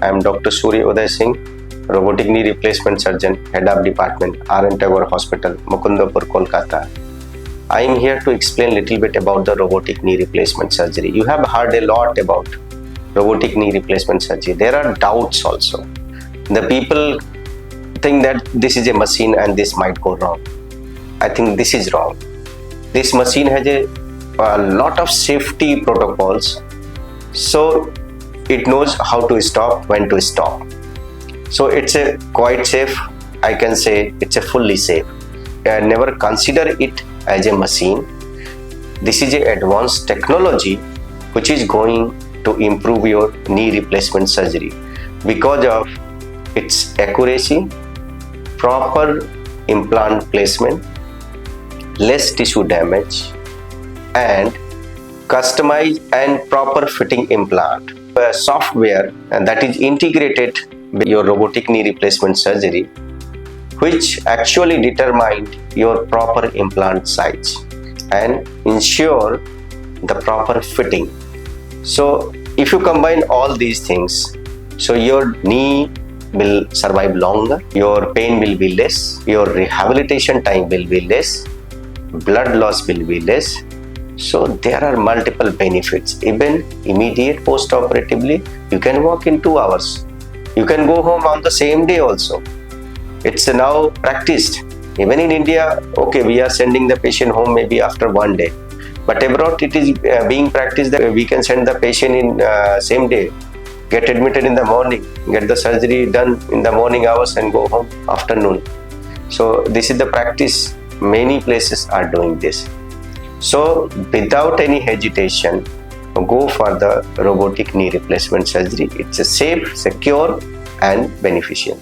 I am Dr. Surya Udai Singh, Robotic Knee Replacement Surgeon, Head of Department, 𝐸𝐻𝐻 Hospital, Mukundapur, Kolkata. I am here to explain a little bit about the robotic knee replacement surgery. You have heard a lot about robotic knee replacement surgery. There are doubts also. The people think that this is a machine and this might go wrong. I think this is wrong. This machine has a lot of safety protocols, so it knows how to stop, when to stop. So it's a quite safe. I can say it's a fully safe. Never consider it as a machine. This is an advanced technology which is going to improve your knee replacement surgery because of its accuracy, proper implant placement, less tissue damage, and customized and proper fitting implant. A software that is integrated with your robotic knee replacement surgery, which actually determine your proper implant size and ensure the proper fitting. So if you combine all these things, so your knee will survive longer, your pain will be less, your rehabilitation time will be less, blood loss will be less. So there are multiple benefits. Even immediate post-operatively, you can walk in 2 hours. You can go home on the same day also. It's now practiced. Even in India, okay, we are sending the patient home maybe after 1 day. But abroad, it is being practiced that we can send the patient in same day, get admitted in the morning, get the surgery done in the morning hours and go home afternoon. So this is the practice. Many places are doing this. So without any hesitation, go for the robotic knee replacement surgery. It's a safe, secure and beneficial.